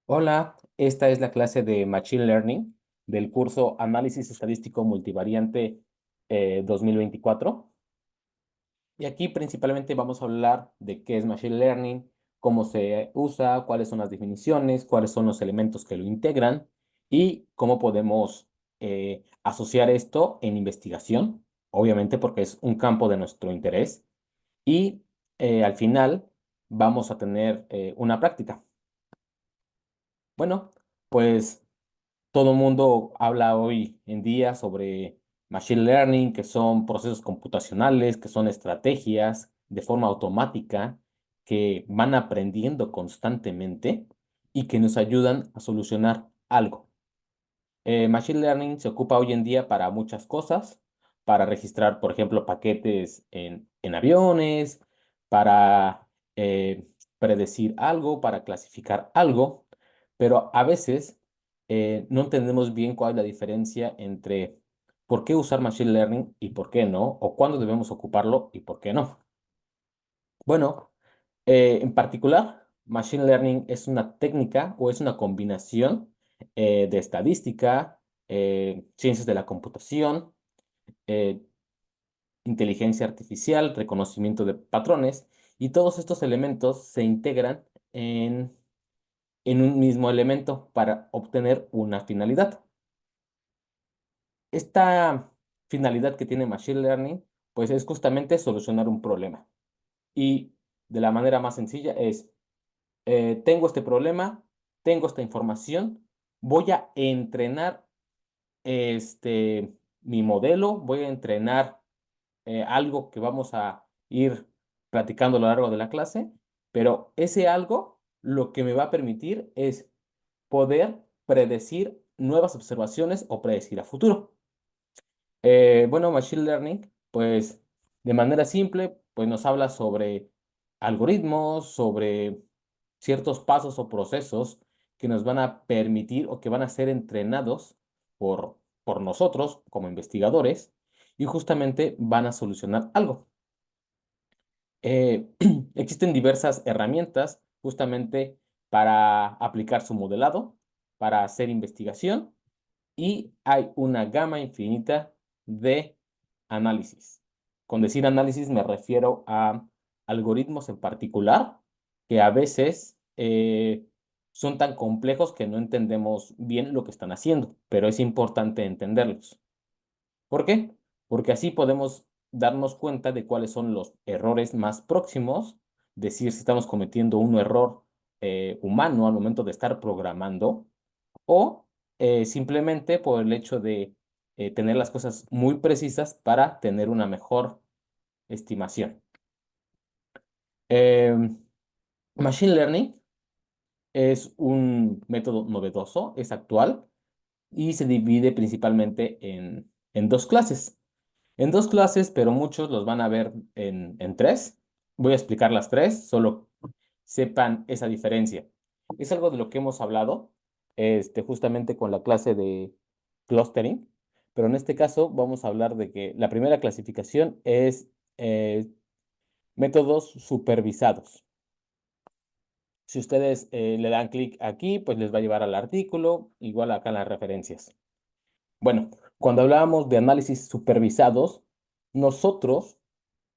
Hola, esta es la clase de Machine Learning del curso Análisis Estadístico Multivariante 2024. Y aquí principalmente vamos a hablar de qué es Machine Learning, cómo se usa, cuáles son las definiciones, cuáles son los elementos que lo integran y cómo podemos asociar esto en investigación, obviamente porque es un campo de nuestro interés. Y al final vamos a tener una práctica. Bueno, pues todo el mundo habla hoy en día sobre machine learning, que son procesos computacionales, que son estrategias de forma automática que van aprendiendo constantemente y que nos ayudan a solucionar algo. Machine learning se ocupa hoy en día para muchas cosas, para registrar, por ejemplo, paquetes en aviones, para predecir algo, para clasificar algo, pero a veces no entendemos bien cuál es la diferencia entre por qué usar Machine Learning y por qué no, o cuándo debemos ocuparlo y por qué no. Bueno, en particular, Machine Learning es una técnica o es una combinación de estadística, ciencias de la computación, eh, inteligencia artificial, reconocimiento de patrones, y todos estos elementos se integran en un mismo elemento para obtener una finalidad. Esta finalidad que tiene Machine Learning, pues es justamente solucionar un problema. Y de la manera más sencilla es tengo este problema, tengo esta información, voy a entrenar mi modelo, voy a entrenar algo que vamos a ir platicando a lo largo de la clase, pero ese algo lo que me va a permitir es poder predecir nuevas observaciones o predecir a futuro. Bueno, Machine Learning, pues de manera simple, pues nos habla sobre algoritmos, sobre ciertos pasos o procesos que nos van a permitir o que van a ser entrenados por nosotros como investigadores y justamente van a solucionar algo. Existen diversas herramientas justamente para aplicar su modelado, para hacer investigación y hay una gama infinita de análisis. Con decir análisis me refiero a algoritmos en particular que a veces son tan complejos que no entendemos bien lo que están haciendo, pero es importante entenderlos. ¿Por qué? Porque así podemos darnos cuenta de cuáles son los errores más próximos, decir si estamos cometiendo un error humano al momento de estar programando o simplemente por el hecho de tener las cosas muy precisas para tener una mejor estimación. Em, Machine Learning es un método novedoso, es actual y se divide principalmente en dos clases. En dos clases, pero muchos los van a ver en tres. Voy a explicar las tres, solo sepan esa diferencia. Es algo de lo que hemos hablado justamente con la clase de clustering, pero en este caso vamos a hablar de que la primera clasificación es métodos supervisados. Si ustedes le dan clic aquí, pues les va a llevar al artículo, igual acá en las referencias. Bueno, cuando hablábamos de análisis supervisados, nosotros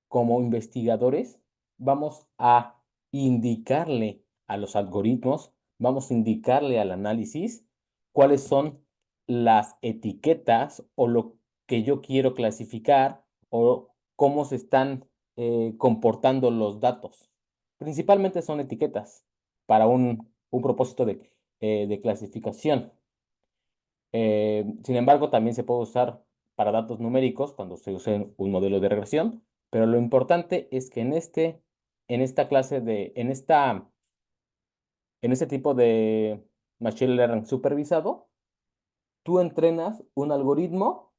como investigadores vamos a indicarle a los algoritmos, vamos a indicarle al análisis cuáles son las etiquetas o lo que yo quiero clasificar o cómo se están comportando los datos. Principalmente son etiquetas para un propósito de clasificación. Sin embargo, también se puede usar para datos numéricos cuando se use un modelo de regresión, pero lo importante es que en esta clase en este tipo de Machine Learning supervisado, tú entrenas un algoritmo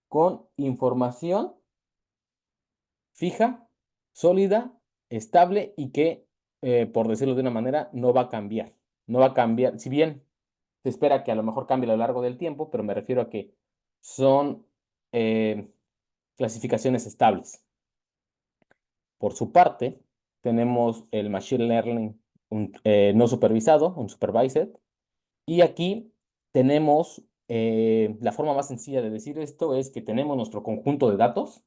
con información fija, sólida, estable y que, por decirlo de una manera, no va a cambiar. No va a cambiar, si bien se espera que a lo mejor cambie a lo largo del tiempo, pero me refiero a que son eh, clasificaciones estables. Por su parte, tenemos el Machine Learning no supervisado, un supervised, Y aquí tenemos, la forma más sencilla de decir esto es que tenemos nuestro conjunto de datos,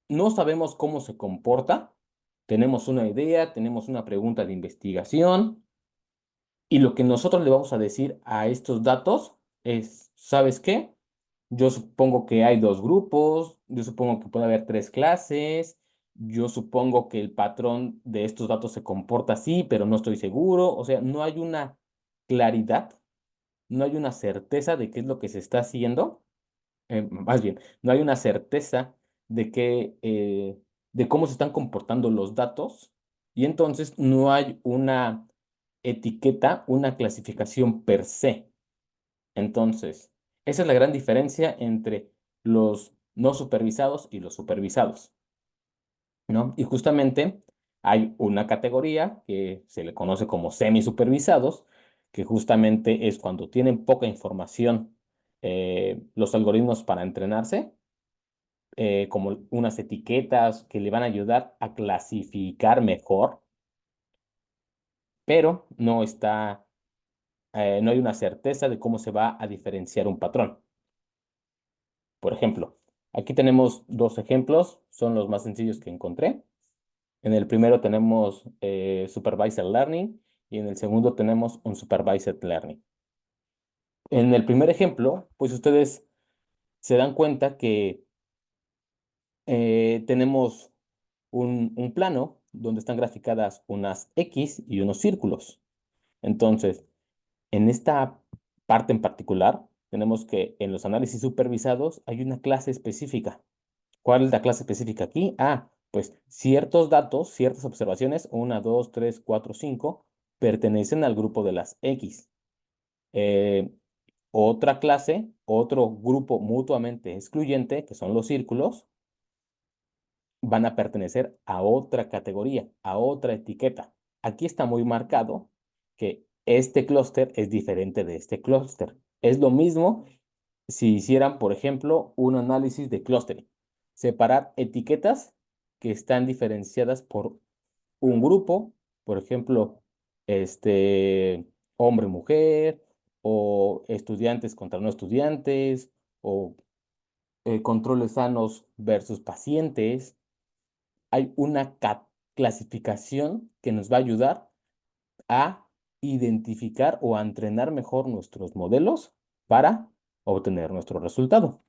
no sabemos cómo se comporta, tenemos una idea, tenemos una pregunta de investigación, y lo que nosotros le vamos a decir a estos datos es, ¿sabes qué? Yo supongo que hay dos grupos, yo supongo que puede haber tres clases, yo supongo que el patrón de estos datos se comporta así, pero no estoy seguro. O sea, no hay una claridad, no hay una certeza de qué es lo que se está haciendo. Más bien, no hay una certeza de de cómo se están comportando los datos, y entonces no hay una etiqueta, una clasificación per se. Entonces, esa es la gran diferencia entre los no supervisados y los supervisados, ¿no? Y justamente hay una categoría que se le conoce como semisupervisados, que justamente es cuando tienen poca información los algoritmos para entrenarse, como unas etiquetas que le van a ayudar a clasificar mejor, pero no hay una certeza de cómo se va a diferenciar un patrón. Por ejemplo, aquí tenemos dos ejemplos, son los más sencillos que encontré. En el primero tenemos Supervised Learning y en el segundo tenemos un Supervised Learning. En el primer ejemplo, pues ustedes se dan cuenta que tenemos un plano donde están graficadas unas X y unos círculos. Entonces, en esta parte en particular, tenemos que en los análisis supervisados hay una clase específica. ¿Cuál es la clase específica aquí? Ah, pues ciertos datos, ciertas observaciones, una, dos, tres, cuatro, cinco, pertenecen al grupo de las X. Eh, Otra clase, otro grupo mutuamente excluyente, que son los círculos, van a pertenecer a otra categoría, a otra etiqueta. Aquí está muy marcado que este clúster es diferente de este clúster. Es lo mismo si hicieran, por ejemplo, un análisis de clustering. Separar etiquetas que están diferenciadas por un grupo, por ejemplo, hombre-mujer, o estudiantes contra no estudiantes, o controles sanos versus pacientes. Hay una clasificación que nos va a ayudar a identificar o a entrenar mejor nuestros modelos para obtener nuestro resultado.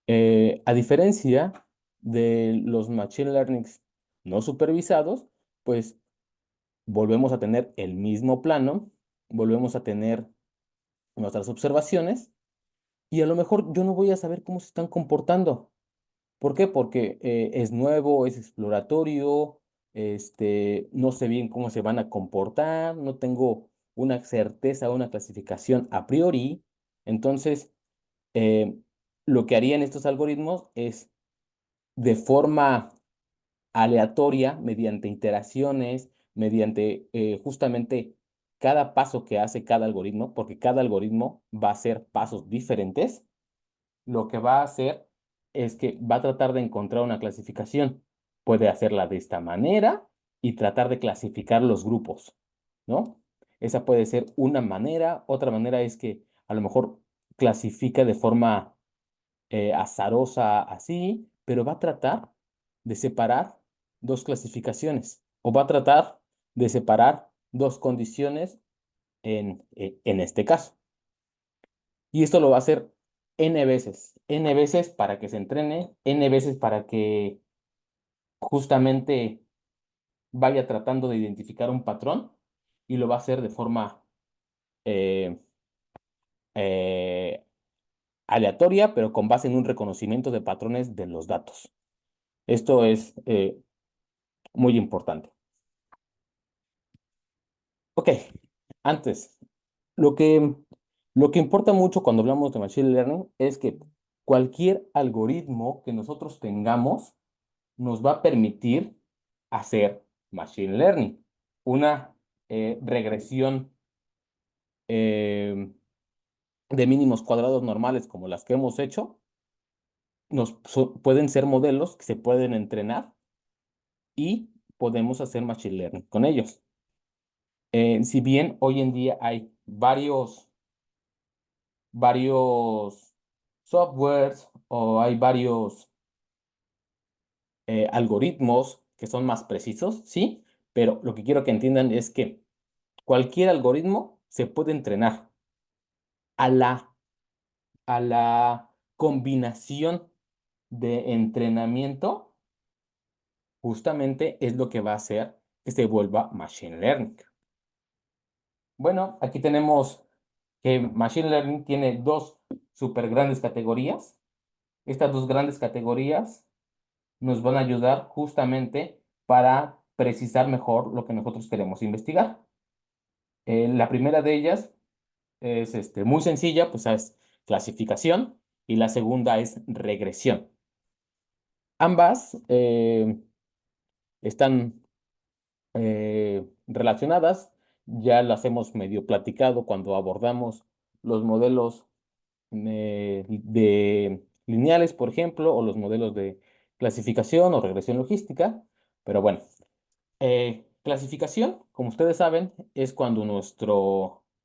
A diferencia de los machine learnings no supervisados, pues volvemos a tener el mismo plano, volvemos a tener nuestras observaciones, y a lo mejor yo no voy a saber cómo se están comportando. ¿Por qué? Porque es nuevo, es exploratorio, no sé bien cómo se van a comportar, no tengo una certeza, una clasificación a priori. Entonces, eh, lo que harían estos algoritmos es, de forma aleatoria, mediante iteraciones, mediante justamente cada paso que hace cada algoritmo, porque cada algoritmo va a hacer pasos diferentes, lo que va a hacer es que va a tratar de encontrar una clasificación. Puede hacerla de esta manera y tratar de clasificar los grupos, ¿no? Esa puede ser una manera. Otra manera es que a lo mejor clasifica de forma azarosa así, pero va a tratar de separar dos clasificaciones o va a tratar de separar dos condiciones en este caso. Y esto lo va a hacer N veces para que se entrene, N veces para que justamente vaya tratando de identificar un patrón, y lo va a hacer de forma eh, eh, aleatoria, pero con base en un reconocimiento de patrones de los datos. Esto es muy importante. Ok, antes, lo que, lo que importa mucho cuando hablamos de Machine Learning es que cualquier algoritmo que nosotros tengamos nos va a permitir hacer Machine Learning, una regresión eh, de mínimos cuadrados normales como las que hemos hecho. Pueden ser modelos que se pueden entrenar y podemos hacer Machine Learning con ellos. Si bien hoy en día hay varios softwares o hay varios algoritmos que son más precisos, ¿sí? Pero lo que quiero que entiendan es que cualquier algoritmo se puede entrenar a la combinación de entrenamiento, justamente es lo que va a hacer que se vuelva Machine Learning. Bueno, aquí tenemos que Machine Learning tiene dos súper grandes categorías. Estas dos grandes categorías nos van a ayudar justamente para precisar mejor lo que nosotros queremos investigar. La primera de ellas es muy sencilla, pues es clasificación, y la segunda es regresión. Ambas están relacionadas, ya las hemos medio platicado cuando abordamos los modelos de lineales, por ejemplo, o los modelos de clasificación o regresión logística, pero bueno. Clasificación, como ustedes saben, es cuando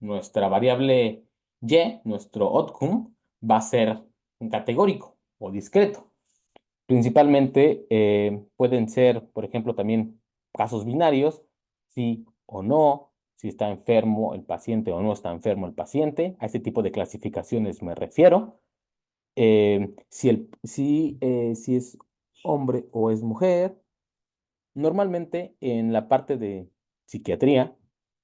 nuestra variable y, nuestro outcome, va a ser categórico o discreto. Principalmente pueden ser, por ejemplo, también casos binarios, sí o no, si está enfermo el paciente o no está enfermo el paciente. A ese tipo de clasificaciones me refiero. Si es hombre o es mujer. Normalmente en la parte de psiquiatría,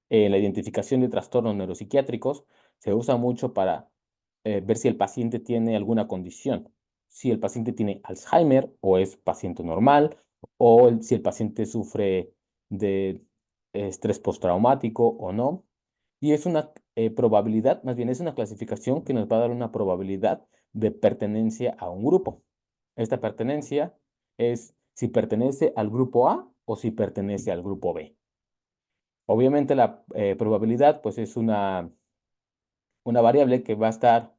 la identificación de trastornos neuropsiquiátricos se usa mucho para ver si el paciente tiene alguna condición, si el paciente tiene Alzheimer o es paciente normal, o si el paciente sufre de estrés postraumático o no. Y es una probabilidad, más bien es una clasificación que nos va a dar una probabilidad de pertenencia a un grupo. Esta pertenencia es si pertenece al grupo A o si pertenece al grupo B. Obviamente la probabilidad pues es una variable que va a estar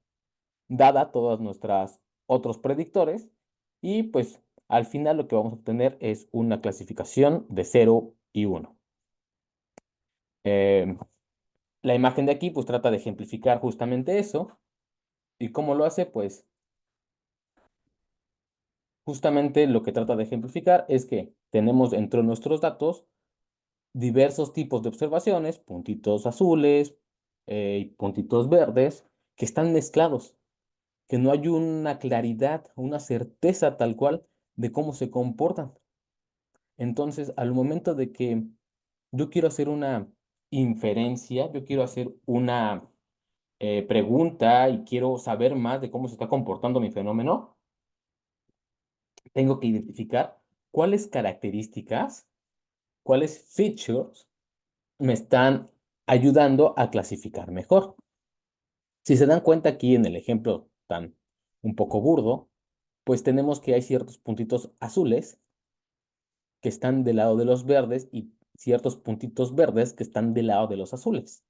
dada a todos nuestros otros predictores y pues al final lo que vamos a obtener es una clasificación de 0 y 1. La imagen de aquí pues trata de ejemplificar justamente eso. ¿Y cómo lo hace? Pues justamente lo que trata de ejemplificar es que tenemos dentro de nuestros datos diversos tipos de observaciones, puntitos azules y puntitos verdes, que están mezclados, que no hay una claridad, una certeza tal cual de cómo se comportan. Entonces, al momento de que yo quiero hacer una inferencia, yo quiero hacer una pregunta y quiero saber más de cómo se está comportando mi fenómeno, tengo que identificar cuáles características, cuáles features me están ayudando a clasificar mejor. Si se dan cuenta aquí en el ejemplo tan un poco burdo, pues tenemos que hay ciertos puntitos azules que están del lado de los verdes y ciertos puntitos verdes que están del lado de los azules.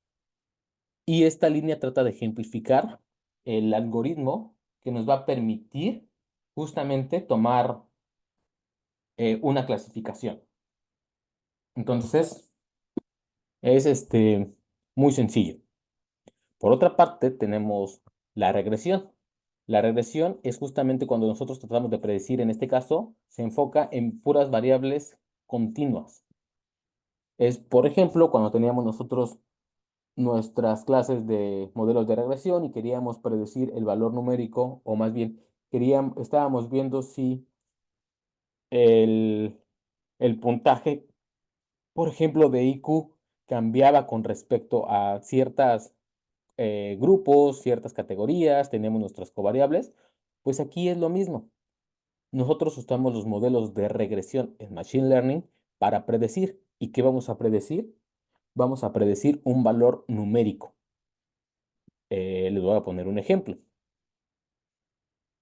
Y esta línea trata de ejemplificar el algoritmo que nos va a permitir justamente tomar una clasificación. Entonces, es muy sencillo. Por otra parte, tenemos la regresión. La regresión es justamente cuando nosotros tratamos de predecir, en este caso, se enfoca en puras variables continuas. Es, por ejemplo, cuando teníamos nosotros nuestras clases de modelos de regresión y queríamos predecir el valor numérico, o más bien, estábamos viendo si el, el puntaje, por ejemplo, de IQ cambiaba con respecto a ciertas grupos, ciertas categorías, tenemos nuestras covariables, pues aquí es lo mismo. Nosotros usamos los modelos de regresión en Machine Learning para predecir. ¿Y qué vamos a predecir? Vamos a predecir un valor numérico. Les voy a poner un ejemplo.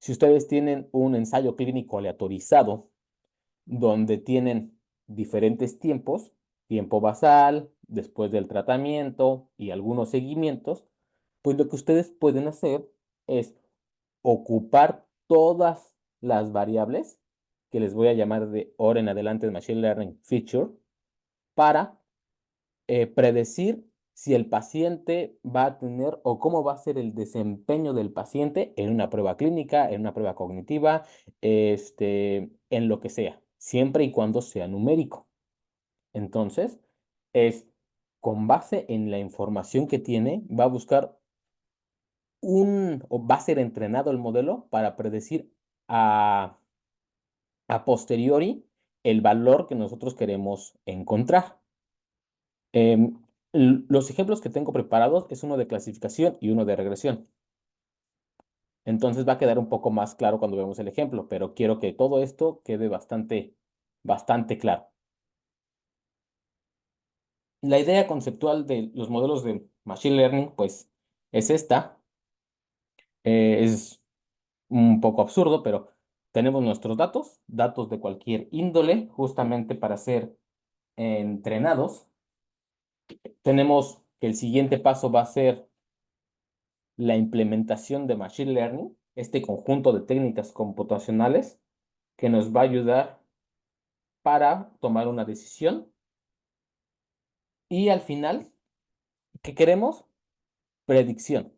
Si ustedes tienen un ensayo clínico aleatorizado donde tienen diferentes tiempos, tiempo basal, después del tratamiento y algunos seguimientos, pues lo que ustedes pueden hacer es ocupar todas las variables que les voy a llamar de ahora en adelante de Machine Learning Feature para predecir si el paciente va a tener o cómo va a ser el desempeño del paciente en una prueba clínica, en una prueba cognitiva, en lo que sea, siempre y cuando sea numérico. Entonces, es con base en la información que tiene, va a buscar o va a ser entrenado el modelo para predecir a, a posteriori el valor que nosotros queremos encontrar. Em, los ejemplos que tengo preparados es uno de clasificación y uno de regresión. Entonces va a quedar un poco más claro cuando vemos el ejemplo, pero quiero que todo esto quede bastante claro. La idea conceptual de los modelos de Machine Learning, pues, es esta. Es un poco absurdo, pero tenemos nuestros datos de cualquier índole, justamente para ser entrenados. Tenemos que el siguiente paso va a ser la implementación de Machine Learning, este conjunto de técnicas computacionales que nos va a ayudar para tomar una decisión. Y al final, ¿qué queremos? Predicción.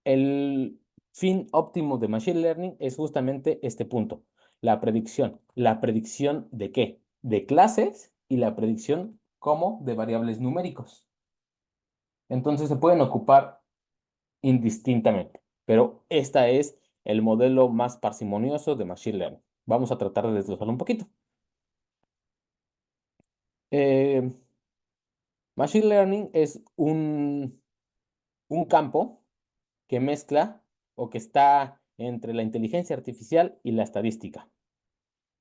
El fin óptimo de Machine Learning es justamente este punto, la predicción. ¿La predicción de qué? De clases y la predicción como de variables numéricos. Entonces se pueden ocupar indistintamente, pero este es el modelo más parsimonioso de Machine Learning. Vamos a tratar de desglosarlo un poquito. Eh, Machine Learning es un campo que mezcla o que está entre la inteligencia artificial y la estadística,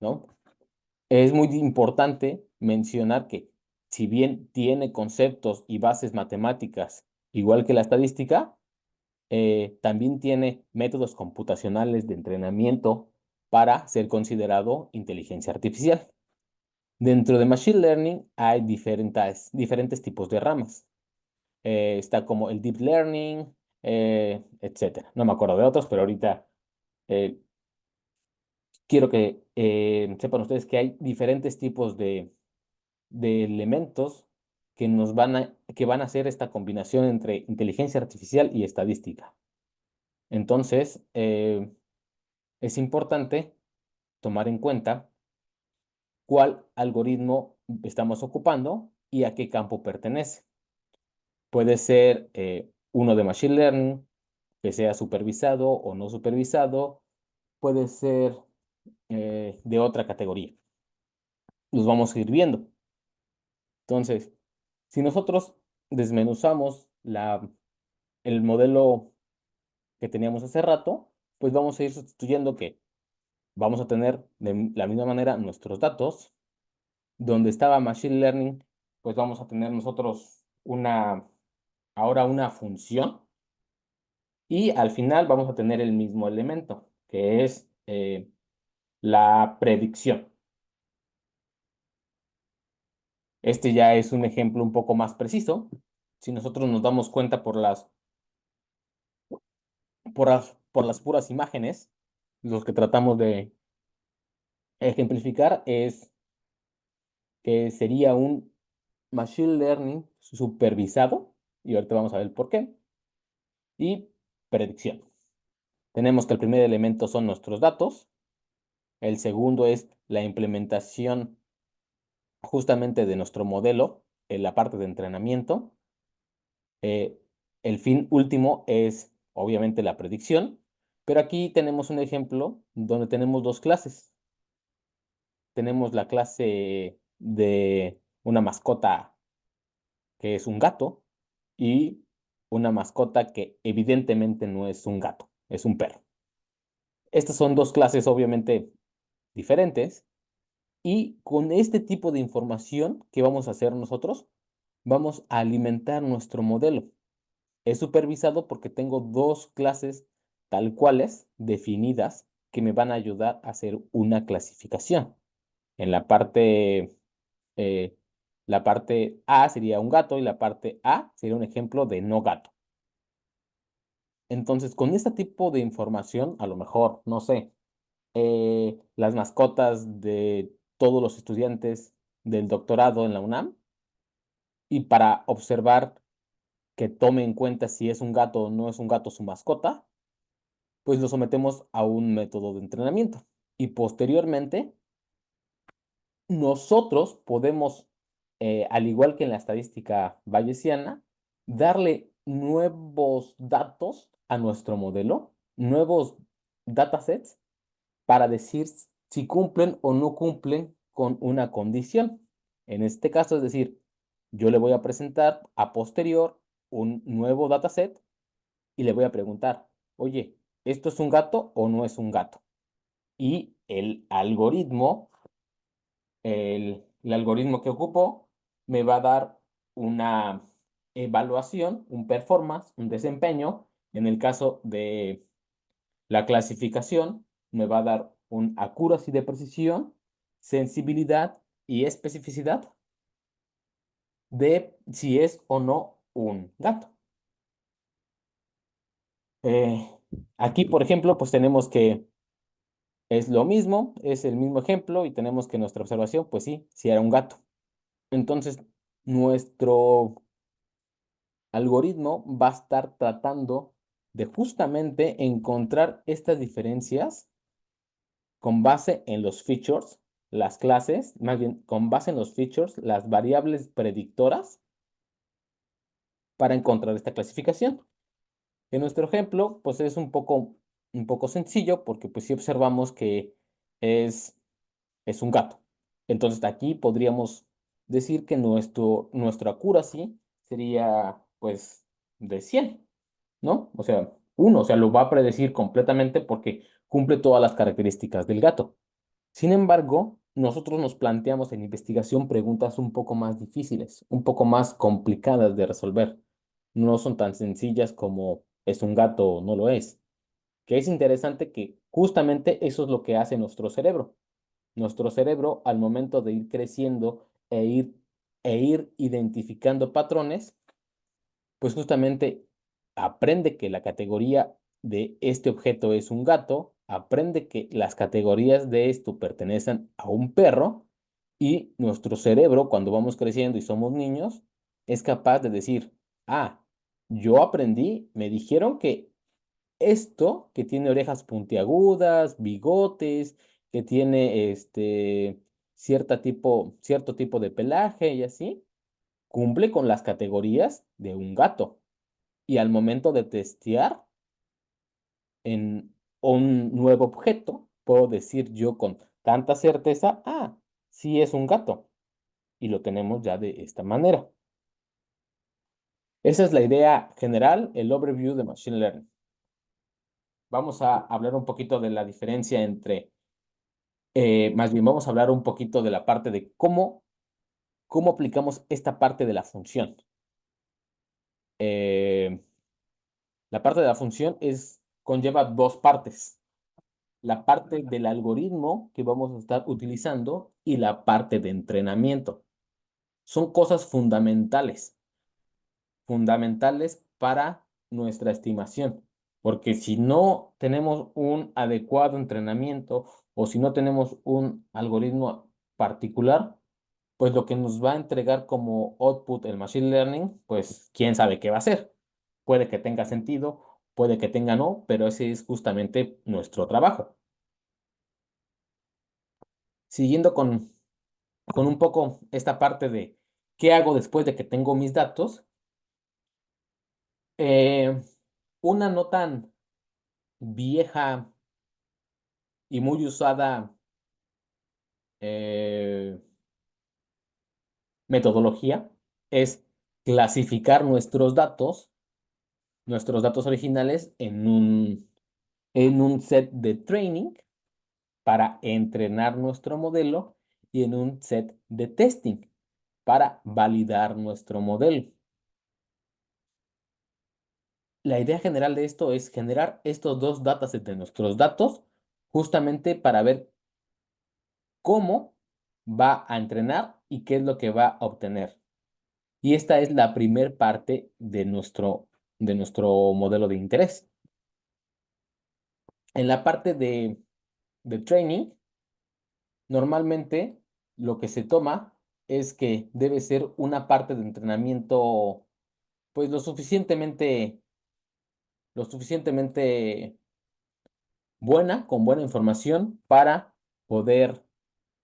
¿no? Es muy importante mencionar que si bien tiene conceptos y bases matemáticas igual que la estadística, también tiene métodos computacionales de entrenamiento para ser considerado inteligencia artificial. Dentro de Machine Learning hay diferentes tipos de ramas. Está como el Deep Learning, etcétera. No me acuerdo de otros, pero ahorita eh, quiero que sepan ustedes que hay diferentes tipos de elementos que van a hacer esta combinación entre inteligencia artificial y estadística. Entonces, es importante tomar en cuenta cuál algoritmo estamos ocupando y a qué campo pertenece. Puede ser uno de Machine Learning, que sea supervisado o no supervisado. Puede ser de otra categoría. Los vamos a ir viendo. Entonces, si nosotros desmenuzamos el modelo que teníamos hace rato, pues vamos a ir sustituyendo que vamos a tener de la misma manera nuestros datos. Donde estaba Machine Learning, pues vamos a tener nosotros ahora una función y al final vamos a tener el mismo elemento, que es la predicción. Este ya es un ejemplo un poco más preciso. Si nosotros nos damos cuenta por las puras imágenes, los que tratamos de ejemplificar es que sería un Machine Learning supervisado, y ahorita vamos a ver por qué, y predicción. Tenemos que el primer elemento son nuestros datos, el segundo es la implementación justamente de nuestro modelo en la parte de entrenamiento. Eh, el fin último es obviamente la predicción, pero aquí tenemos un ejemplo donde tenemos dos clases. Tenemos la clase de una mascota que es un gato y una mascota que evidentemente no es un gato, es un perro. Estas son dos clases obviamente diferentes. Y con este tipo de información que vamos a hacer nosotros, vamos a alimentar nuestro modelo. Es supervisado porque tengo dos clases tal cuales definidas que me van a ayudar a hacer una clasificación. En eh, la parte A sería un gato y la parte A sería un ejemplo de no gato. Entonces, con este tipo de información, a lo mejor, no sé, las mascotas de todos los estudiantes del doctorado en la UNAM y para observar que tome en cuenta si es un gato o no es un gato su mascota, pues lo sometemos a un método de entrenamiento. Y posteriormente, nosotros podemos, al igual que en la estadística bayesiana, darle nuevos datos a nuestro modelo, nuevos datasets, para decir si cumplen o no cumplen con una condición. En este caso, es decir, yo le voy a presentar a posterior un nuevo dataset y le voy a preguntar, oye, ¿esto es un gato o no es un gato? Y el algoritmo que ocupo me va a dar una evaluación, un performance, un desempeño. En el caso de la clasificación, me va a dar un accuracy de precisión, sensibilidad y especificidad de si es o no un gato. Eh, Aquí, por ejemplo, pues tenemos que es lo mismo, es el mismo ejemplo y tenemos que nuestra observación, pues sí, si era un gato. Entonces, nuestro algoritmo va a estar tratando de justamente encontrar estas diferencias con base en los features, las clases, más bien con base en los features, las variables predictoras para encontrar esta clasificación. En nuestro ejemplo, pues es un poco sencillo porque pues si observamos que es, es un gato. Entonces aquí podríamos decir que nuestro accuracy sería pues de 100, ¿no? O sea, uno, o sea, lo va a predecir completamente porque cumple todas las características del gato. Sin embargo, nosotros nos planteamos en investigación preguntas un poco más difíciles, un poco más complicadas de resolver. No son tan sencillas como ¿es un gato o no lo es? Que es interesante que justamente eso es lo que hace nuestro cerebro. Nuestro cerebro, al momento de ir creciendo e ir identificando patrones, pues justamente aprende que la categoría de este objeto es un gato, aprende que las categorías de esto pertenecen a un perro y nuestro cerebro, cuando vamos creciendo y somos niños, es capaz de decir, ah, yo aprendí, me dijeron que esto, que tiene orejas puntiagudas, bigotes, que tiene cierto tipo de pelaje y así, cumple con las categorías de un gato. Y al momento de testear en un nuevo objeto, puedo decir yo con tanta certeza, ah, sí es un gato. Y lo tenemos ya de esta manera. Esa es la idea general, el overview de Machine Learning. Vamos a hablar un poquito de la diferencia entre, más bien vamos a hablar un poquito de la parte de cómo aplicamos esta parte de la función. Eh, la parte de la función conlleva dos partes. La parte del algoritmo que vamos a estar utilizando y la parte de entrenamiento. Son cosas fundamentales para nuestra estimación, porque si no tenemos un adecuado entrenamiento o si no tenemos un algoritmo particular, pues lo que nos va a entregar como output el machine learning, pues quién sabe qué va a ser. Puede que tenga sentido, puede que tenga no, pero ese es justamente nuestro trabajo. Siguiendo con un poco esta parte de qué hago después de que tengo mis datos, eh, una no tan vieja y muy usada eh, metodología es clasificar nuestros datos originales en un set de training para entrenar nuestro modelo y en un set de testing para validar nuestro modelo. La idea general de esto es generar estos dos datasets de nuestros datos justamente para ver cómo va a entrenar y qué es lo que va a obtener. Y esta es la primer parte de nuestro modelo de interés. En la parte de training, normalmente lo que se toma es que debe ser una parte de entrenamiento pues lo suficientemente buena, con buena información para poder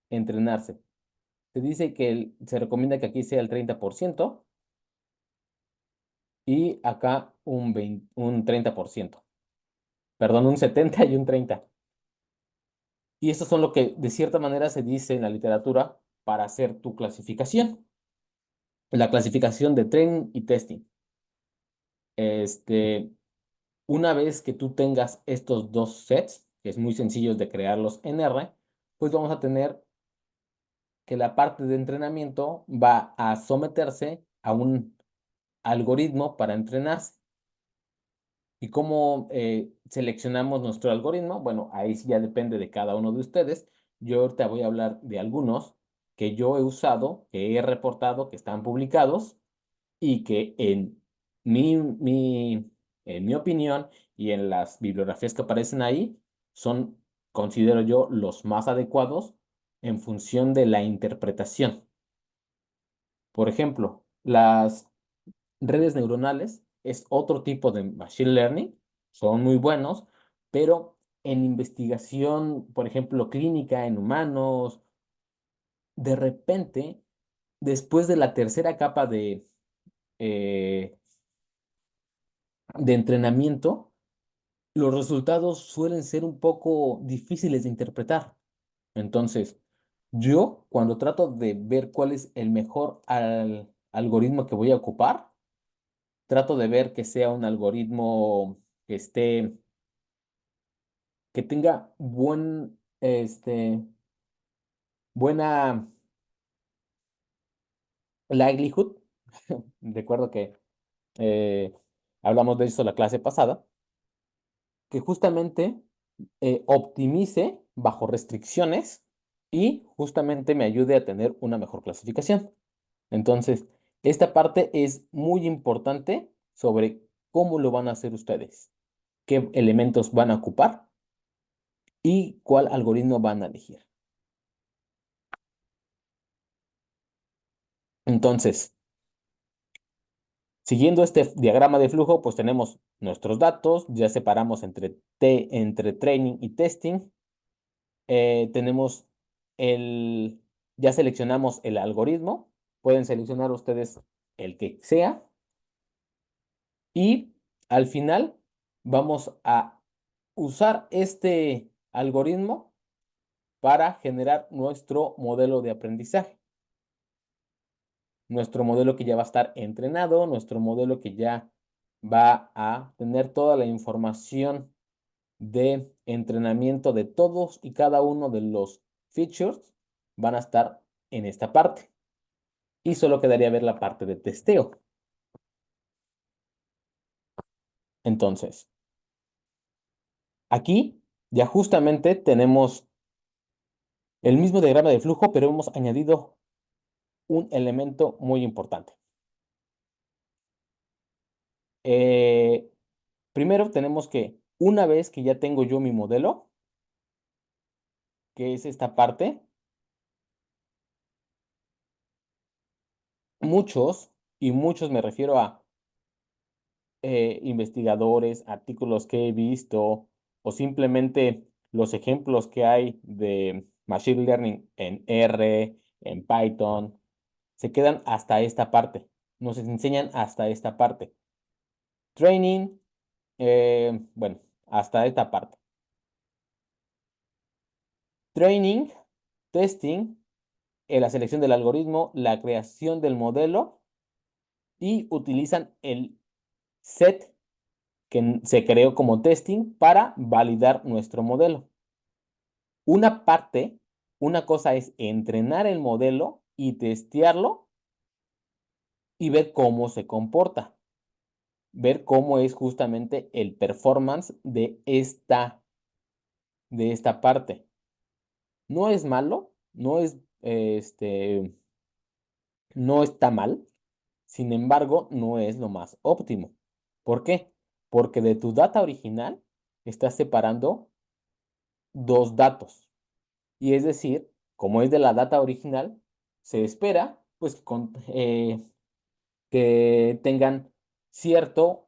entrenarse. Se dice que se recomienda que aquí sea el 30% y acá un 30%. Perdón, un 70 y un 30. Y estos son lo que de cierta manera se dice en la literatura para hacer tu clasificación. La clasificación de training y testing. Este, una vez que tú tengas estos dos sets, que es muy sencillo de crearlos en R, pues vamos a tener que la parte de entrenamiento va a someterse a un algoritmo para entrenarse. ¿Y cómo seleccionamos nuestro algoritmo? Bueno, ahí sí ya depende de cada uno de ustedes. Yo ahorita voy a hablar de algunos que yo he usado, que he reportado, que están publicados y que en mi opinión y en las bibliografías que aparecen ahí son, considero yo, los más adecuados en función de la interpretación. Por ejemplo, las redes neuronales es otro tipo de machine learning, son muy buenos, pero en investigación, por ejemplo, clínica en humanos, de repente, después de la tercera capa eh, de entrenamiento, los resultados suelen ser un poco difíciles de interpretar. Entonces, yo cuando trato de ver cuál es el mejor algoritmo que voy a ocupar, trato de ver que sea un algoritmo que tenga buena livelihood. Recuerdo que eh, hablamos de eso la clase pasada, que justamente optimice bajo restricciones y justamente me ayude a tener una mejor clasificación. Entonces, esta parte es muy importante sobre cómo lo van a hacer ustedes, qué elementos van a ocupar y cuál algoritmo van a elegir. Entonces, siguiendo este diagrama de flujo, pues tenemos nuestros datos, ya separamos entre training y testing. Tenemos ya seleccionamos el algoritmo, pueden seleccionar ustedes el que sea y al final vamos a usar este algoritmo para generar nuestro modelo de aprendizaje. Nuestro modelo que ya va a estar entrenado, nuestro modelo que ya va a tener toda la información de entrenamiento de todos y cada uno de los features van a estar en esta parte. Y solo quedaría ver la parte de testeo. Entonces, aquí ya justamente tenemos el mismo diagrama de flujo, pero hemos añadido un elemento muy importante. Eh, Primero tenemos que, una vez que ya tengo yo mi modelo, que es esta parte, y muchos me refiero a investigadores, artículos que he visto o simplemente los ejemplos que hay de Machine Learning en R, en Python, se quedan hasta esta parte, nos enseñan hasta esta parte. Training, bueno, hasta esta parte. Training, testing, la selección del algoritmo, la creación del modelo y utilizan el set que se creó como testing para validar nuestro modelo. Una parte, una cosa es entrenar el modelo y testearlo y ver cómo se comporta, ver cómo es justamente el performance de esta parte. No es malo, no está mal, sin embargo, no es lo más óptimo. ¿Por qué? Porque de tu data original estás separando dos datos. Y es decir, como es de la data original, se espera pues que tengan cierto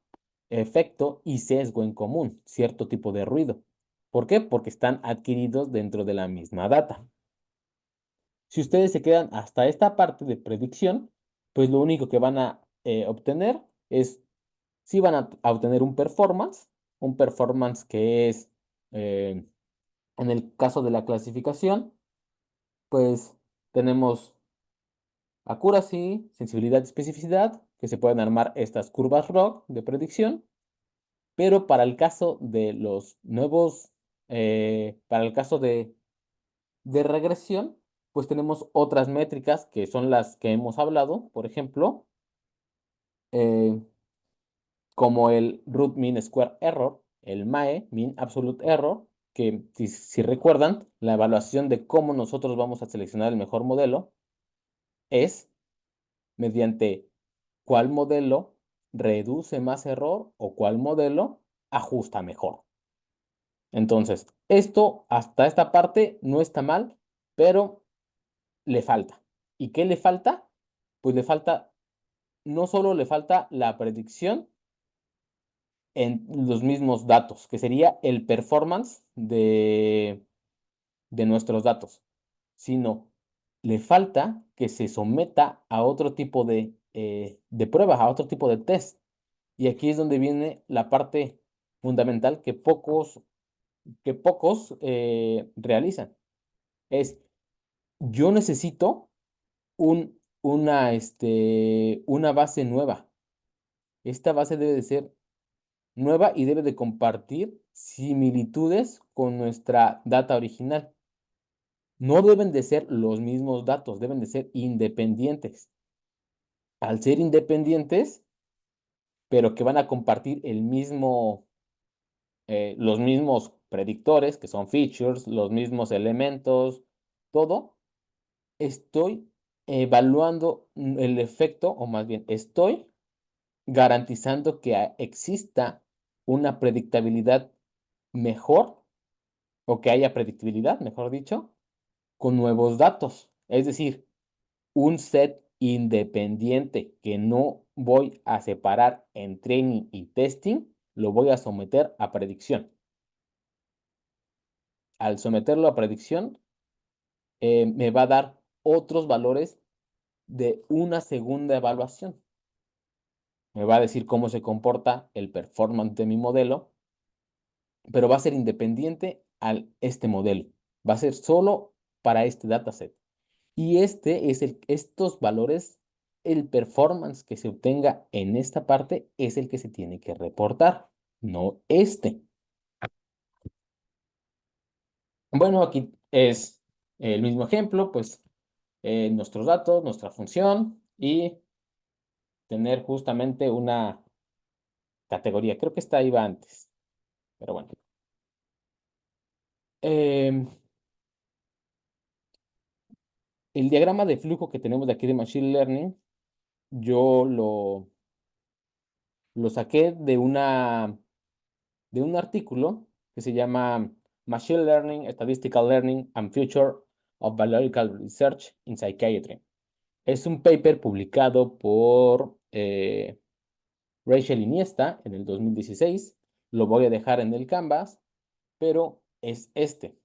efecto y sesgo en común, cierto tipo de ruido. ¿Por qué? Porque están adquiridos dentro de la misma data. Si ustedes se quedan hasta esta parte de predicción, pues lo único que van a obtener es, si van a obtener un performance que es, eh, en el caso de la clasificación, pues tenemos accuracy, sensibilidad y especificidad, que se pueden armar estas curvas ROG de predicción, pero para el caso de los nuevos, para el caso de regresión, pues tenemos otras métricas que son las que hemos hablado, por ejemplo, eh, como el Root Mean Square Error, el MAE, Mean Absolute Error, que si recuerdan, la evaluación de cómo nosotros vamos a seleccionar el mejor modelo es mediante cuál modelo reduce más error o cuál modelo ajusta mejor. Entonces, esto hasta esta parte no está mal, pero le falta. ¿Y qué le falta? Pues le falta, no solo le falta la predicción en los mismos datos, que sería el performance de nuestros datos, sino le falta que se someta a otro tipo de pruebas, a otro tipo de test. Y aquí es donde viene la parte fundamental que pocos realizan. Es, yo necesito una base nueva. Esta base debe de ser nueva y debe de compartir similitudes con nuestra data original. No deben de ser los mismos datos, deben de ser independientes. Al ser independientes, pero que van a compartir los mismos predictores, que son features, los mismos elementos, todo, estoy evaluando el efecto, o más bien, estoy garantizando que exista una predictabilidad mejor, o que haya predictibilidad, mejor dicho, con nuevos datos. Es decir, un set independiente que no voy a separar en training y testing, lo voy a someter a predicción. Al someterlo a predicción, me va a dar otros valores de una segunda evaluación. Me va a decir cómo se comporta el performance de mi modelo, pero va a ser independiente a este modelo. Va a ser solo para este dataset. Y estos valores, el performance que se obtenga en esta parte es el que se tiene que reportar, no este. Bueno, aquí es el mismo ejemplo, pues nuestros datos, nuestra función y tener justamente una categoría. Creo que esta iba antes, pero bueno. Em, el diagrama de flujo que tenemos de aquí de Machine Learning, yo lo saqué de un artículo que se llama Machine Learning, Statistical Learning and Future of Biological Research in Psychiatry. Es un paper publicado por Rachel Iniesta en el 2016. Lo voy a dejar en el Canvas, pero es este.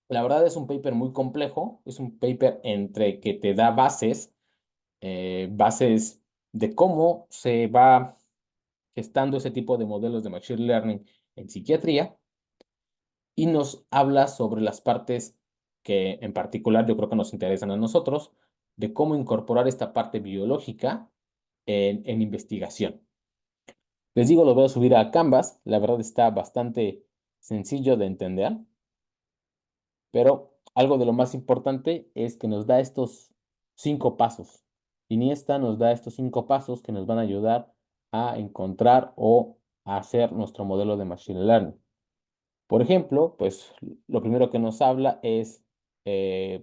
La verdad es un paper muy complejo, es un paper entre que te da bases de cómo se va gestando ese tipo de modelos de Machine Learning en psiquiatría y nos habla sobre las partes que en particular yo creo que nos interesan a nosotros, de cómo incorporar esta parte biológica en investigación. Les digo, lo voy a subir a Canvas, la verdad está bastante sencillo de entender, pero algo de lo más importante es que nos da estos 5 pasos. Iniesta nos da estos 5 pasos que nos van a ayudar a encontrar o a hacer nuestro modelo de Machine Learning. Por ejemplo, pues lo primero que nos habla es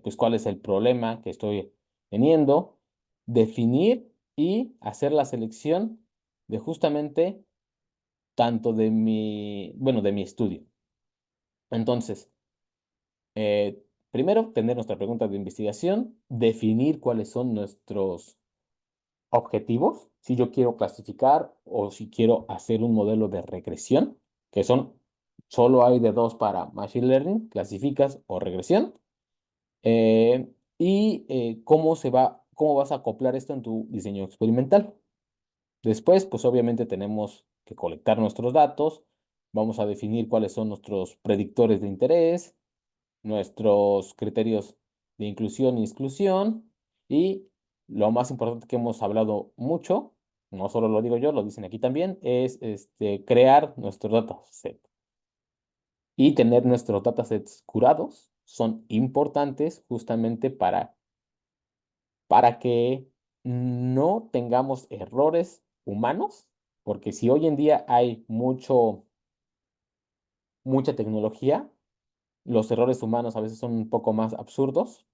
pues cuál es el problema que estoy teniendo, definir y hacer la selección de justamente tanto bueno, de mi estudio. Entonces, primero, tener nuestra pregunta de investigación, definir cuáles son objetivos, si yo quiero clasificar o si quiero hacer un modelo de regresión, que son, solo hay de dos para Machine Learning, clasificas o regresión, cómo vas a acoplar esto en tu diseño experimental. Después, pues obviamente tenemos que colectar nuestros datos, vamos a definir cuáles son nuestros predictores de interés, nuestros criterios de inclusión y exclusión y lo más importante que hemos hablado mucho, no solo lo digo yo, lo dicen aquí también, es crear nuestro dataset y tener nuestros datasets curados son importantes justamente para que no tengamos errores humanos, porque si hoy en día hay mucha tecnología, los errores humanos a veces son un poco más absurdos.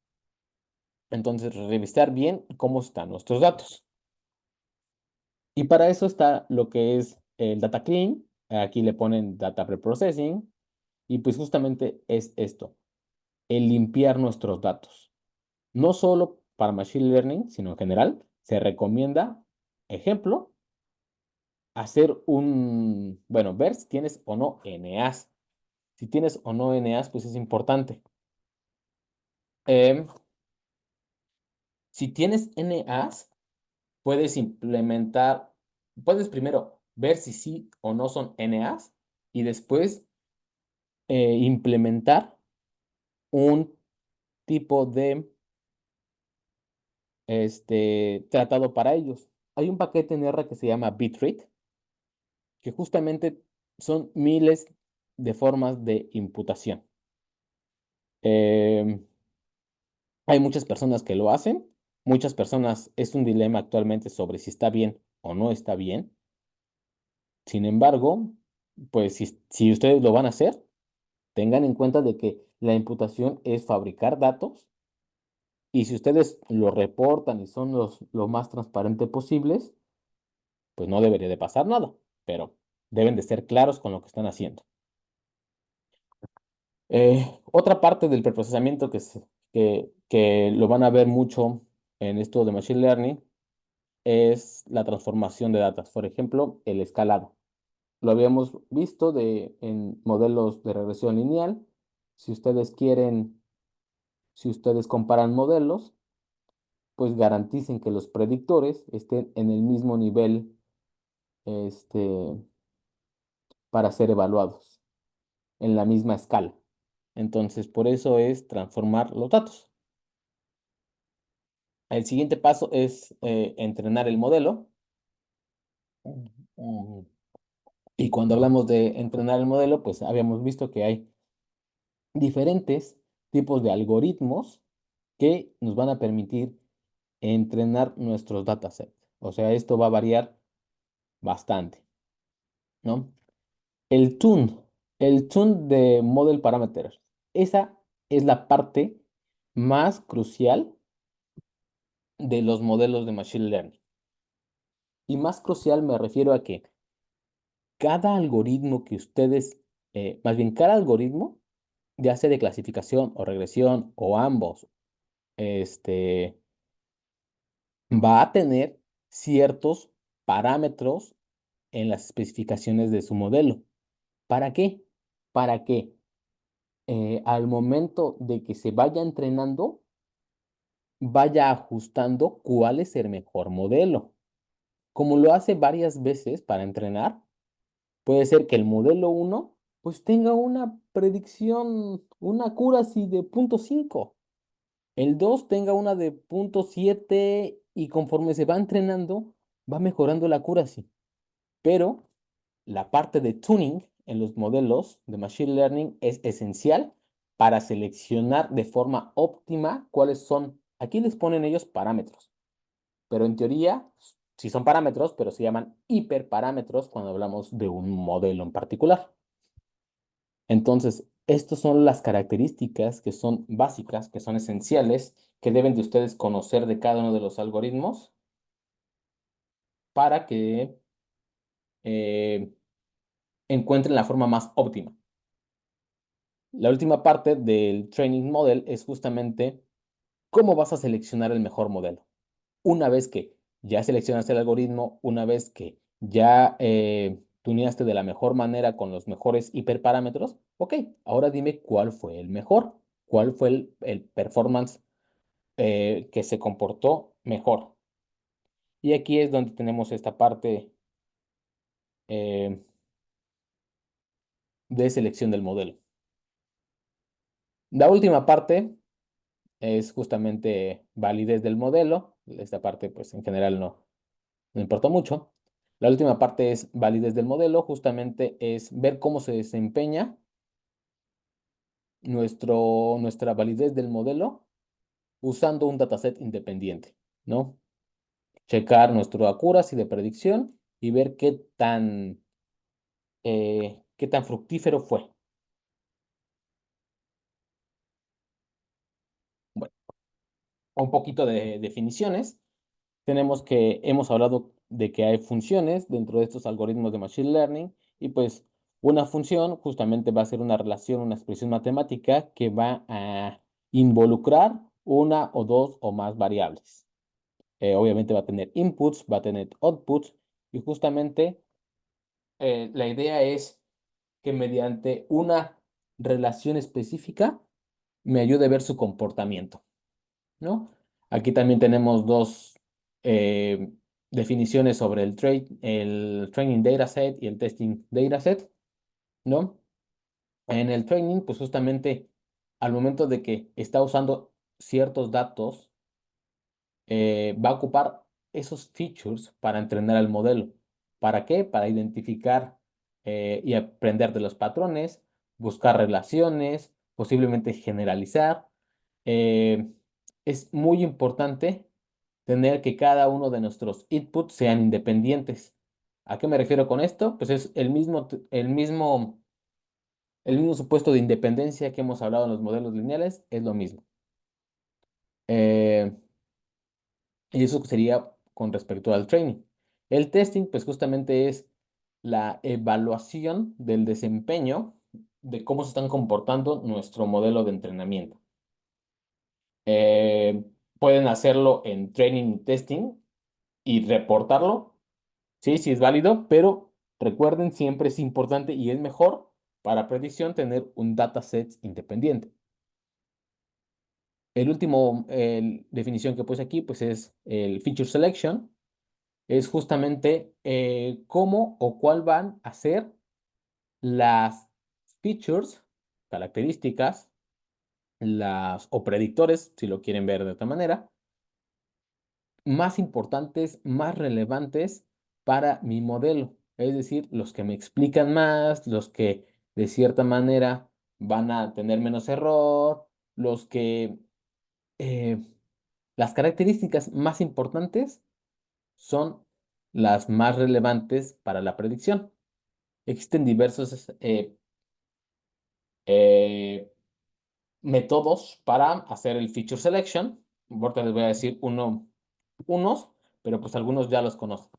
Entonces, revisar bien cómo están nuestros datos. Y para eso está lo que es el data clean. Aquí le ponen data preprocessing. Y pues justamente es esto, el limpiar nuestros datos. No solo para machine learning, sino en general, se recomienda, ejemplo, ver si tienes o no NAs. Si tienes o no NAs, pues es importante. Em, si tienes NAs, puedes primero ver si sí o no son NAs y después implementar un tipo de tratado para ellos. Hay un paquete en R que se llama Bitrate, que justamente son miles de formas de imputación. Em, Hay muchas personas que lo hacen, muchas personas, es un dilema actualmente sobre si está bien o no está bien. Sin embargo, pues si ustedes lo van a hacer, tengan en cuenta de que la imputación es fabricar datos y si ustedes lo reportan y son lo más transparente posibles, pues no debería de pasar nada, pero deben de ser claros con lo que están haciendo. Otra parte del preprocesamiento que lo van a ver mucho en esto de Machine Learning es la transformación de datos. Por ejemplo, el escalado. Lo habíamos visto en modelos de regresión lineal. Si ustedes quieren, si ustedes comparan modelos, pues garanticen que los predictores estén en el mismo nivel, este, para ser evaluados, en la misma escala. Entonces, por eso es transformar los datos. El siguiente paso es entrenar el modelo. Mm, Y cuando hablamos de entrenar el modelo, pues habíamos visto que hay diferentes tipos de algoritmos que nos van a permitir entrenar nuestros datasets. O sea, esto va a variar bastante, ¿no? El tune, el tune de Model Parameters. Esa es la parte más crucial de los modelos de Machine Learning. Y más crucial me refiero a que cada algoritmo que ustedes, más bien cada algoritmo, ya sea de clasificación o regresión o ambos, este, va a tener ciertos parámetros en las especificaciones de su modelo. ¿Para qué? Para que al momento de que se vaya entrenando, vaya ajustando cuál es el mejor modelo. Como lo hace varias veces para entrenar, puede ser que el modelo uno pues tenga una predicción, una accuracy de 0.5. El 2 tenga una de 0.7 y conforme se va entrenando, va mejorando la accuracy. Pero la parte de tuning en los modelos de Machine Learning es esencial para seleccionar de forma óptima cuáles son, aquí les ponen ellos parámetros, pero en teoría sí son parámetros, pero se llaman hiperparámetros cuando hablamos de un modelo en particular. Entonces, estas son las características que son básicas, que son esenciales, que deben de ustedes conocer de cada uno de los algoritmos para que eh, encuentren la forma más óptima. La última parte del training model es justamente cómo vas a seleccionar el mejor modelo. Una vez que ya seleccionaste el algoritmo, una vez que ya tuneaste de la mejor manera con los mejores hiperparámetros, ok, ahora dime cuál fue el mejor, cuál fue el performance que se comportó mejor. Y aquí es donde tenemos esta parte eh, de selección del modelo. La última parte es justamente validez del modelo. Esta parte, pues en general no importa mucho. La última parte es validez del modelo, justamente es ver cómo se desempeña nuestra validez del modelo usando un dataset independiente, ¿no? Checar nuestro accuracy de predicción y ver qué tan fructífero fue. Bueno, un poquito de definiciones. Tenemos que, hemos hablado de que hay funciones dentro de estos algoritmos de Machine Learning y pues una función justamente va a ser una relación, una expresión matemática que va a involucrar una o dos o más variables. Obviamente va a tener inputs, va a tener outputs y justamente la idea es que mediante una relación específica me ayude a ver su comportamiento, ¿no? Aquí también tenemos dos eh, definiciones sobre el training dataset y el testing dataset, ¿no? En el training, pues justamente al momento de que está usando ciertos datos, va a ocupar esos features para entrenar al modelo. ¿Para qué? Para identificar y aprender de los patrones, buscar relaciones, posiblemente generalizar. Eh, es muy importante tener que cada uno de nuestros inputs sean independientes. ¿A qué me refiero con esto? Pues es el mismo supuesto de independencia que hemos hablado en los modelos lineales, es lo mismo. Eh, y eso sería con respecto al training. El testing, pues justamente es la evaluación del desempeño de cómo se están comportando nuestro modelo de entrenamiento. Eh, Pueden hacerlo en training y testing y reportarlo. Sí, sí es válido, pero recuerden, siempre es importante y es mejor para predicción tener un dataset independiente. El último definición que puse aquí, pues es el feature selection. Es justamente cómo o cuál van a ser las features, características, o predictores, si lo quieren ver de otra manera, más importantes, más relevantes para mi modelo. Es decir, los que me explican más, los que de cierta manera van a tener menos error, los que eh, las características más importantes son las más relevantes para la predicción. Existen diversos eh, métodos para hacer el feature selection. Ahorita les voy a decir unos, pero pues algunos ya los conocen,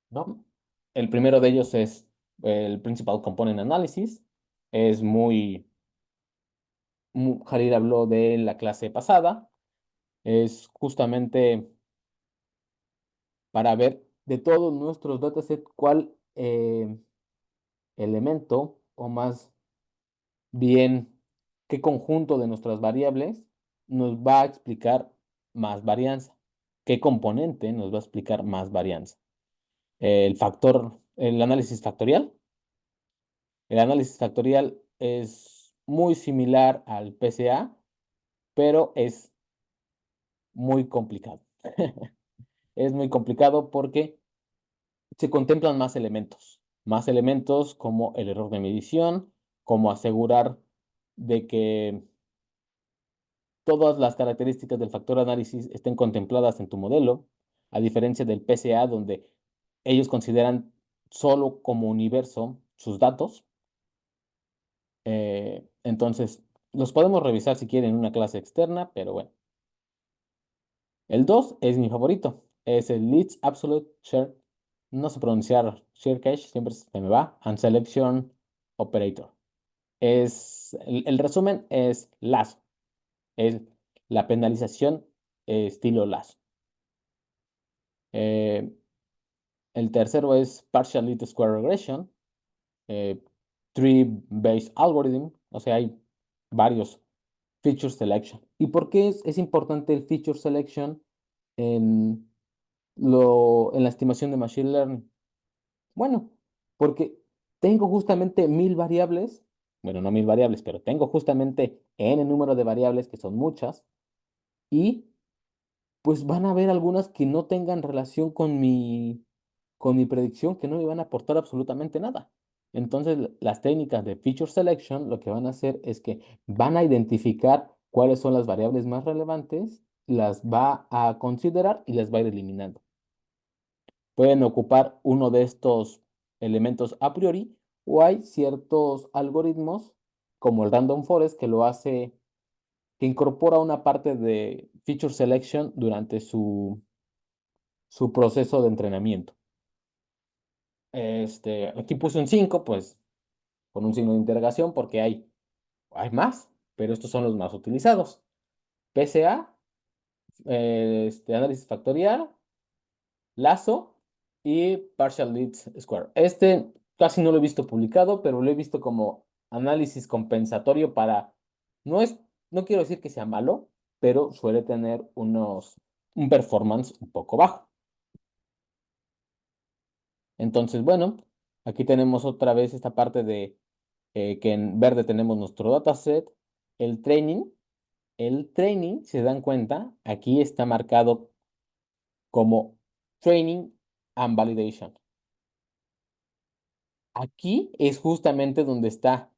¿no? El primero de ellos es el Principal Component Analysis. Es Jalil habló de la clase pasada. Es justamente para ver de todos nuestros datasets cuál elemento o más bien qué conjunto de nuestras variables nos va a explicar más varianza, qué componente nos va a explicar más varianza. El análisis factorial. El análisis factorial es muy similar al PCA, pero es muy complicado. Es muy complicado porque se contemplan más elementos como el error de medición, como asegurar de que todas las características del factor análisis estén contempladas en tu modelo, a diferencia del PCA, donde ellos consideran solo como universo sus datos. Entonces, los podemos revisar si quieren en una clase externa, pero bueno. El 2 es mi favorito. Es el Least Absolute Share. No sé pronunciar Share Cache, siempre se me va. And Selection Operator. El resumen es lazo. Es la penalización estilo lazo. Eh, el tercero es Partial Least Square Regression, eh, Tree-Based Algorithm, o sea, hay varios Feature Selection. ¿Y por qué es importante el Feature Selection en, en la estimación de Machine Learning? Bueno, porque tengo justamente 1000 variables, bueno, no 1000 variables, pero tengo justamente n número de variables, que son muchas, y pues van a haber algunas que no tengan relación con mi predicción, que no me van a aportar absolutamente nada. Entonces, las técnicas de Feature Selection lo que van a hacer es que van a identificar cuáles son las variables más relevantes, las va a considerar y las va a ir eliminando. Pueden ocupar uno de estos elementos a priori, o hay ciertos algoritmos como el Random Forest que lo hace, que incorpora una parte de Feature Selection durante su proceso de entrenamiento. Aquí puse un 5 pues con un signo de interrogación porque hay más, pero estos son los más utilizados. PCA, análisis factorial, Lazo y Partial Least Square. Casi no lo he visto publicado, pero lo he visto como análisis compensatorio para, no es, no quiero decir que sea malo, pero suele tener un performance un poco bajo. Entonces, bueno, aquí tenemos otra vez esta parte de que en verde tenemos nuestro dataset, el training. El training, si se dan cuenta, aquí está marcado como training and validation. Aquí es justamente donde está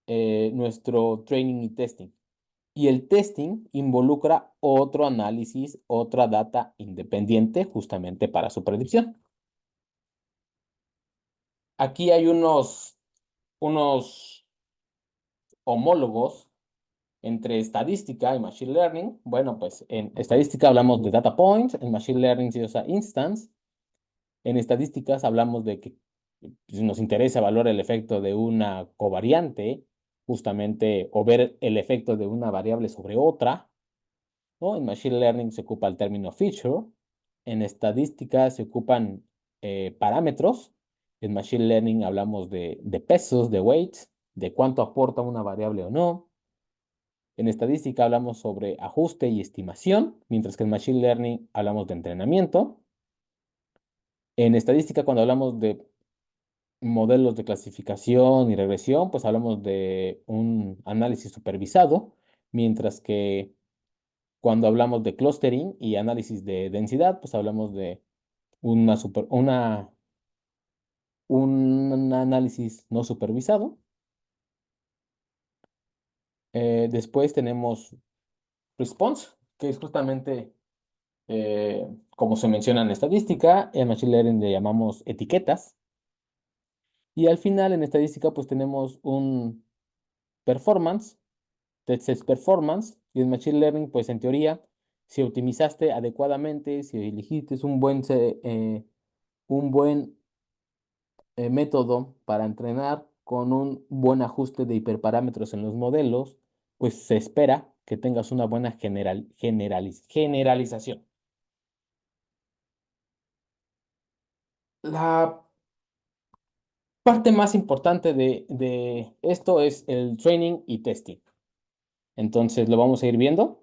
nuestro training y testing. Y el testing involucra otro análisis, otra data independiente justamente para su predicción. Aquí hay unos homólogos entre estadística y machine learning. Bueno, pues en estadística hablamos de data points, en machine learning se usa instance. En estadísticas hablamos de que pues, nos interesa evaluar el efecto de una covariante, justamente, o ver el efecto de una variable sobre otra, ¿no? En Machine Learning se ocupa el término feature, en estadística se ocupan parámetros, en Machine Learning hablamos de pesos, de weights, de cuánto aporta una variable o no. En estadística hablamos sobre ajuste y estimación, mientras que en Machine Learning hablamos de entrenamiento. En estadística, cuando hablamos de modelos de clasificación y regresión, pues hablamos de un análisis supervisado, mientras que cuando hablamos de clustering y análisis de densidad, pues hablamos de un análisis no supervisado. Después tenemos response, que es justamente como se menciona en estadística, en Machine Learning le llamamos etiquetas. Y al final en estadística pues tenemos un performance, test performance, y en Machine Learning pues en teoría, si optimizaste adecuadamente, si elegiste un buen método para entrenar con un buen ajuste de hiperparámetros en los modelos, pues se espera que tengas una buena generalización. La parte más importante de esto es el training y testing. Entonces lo vamos a ir viendo.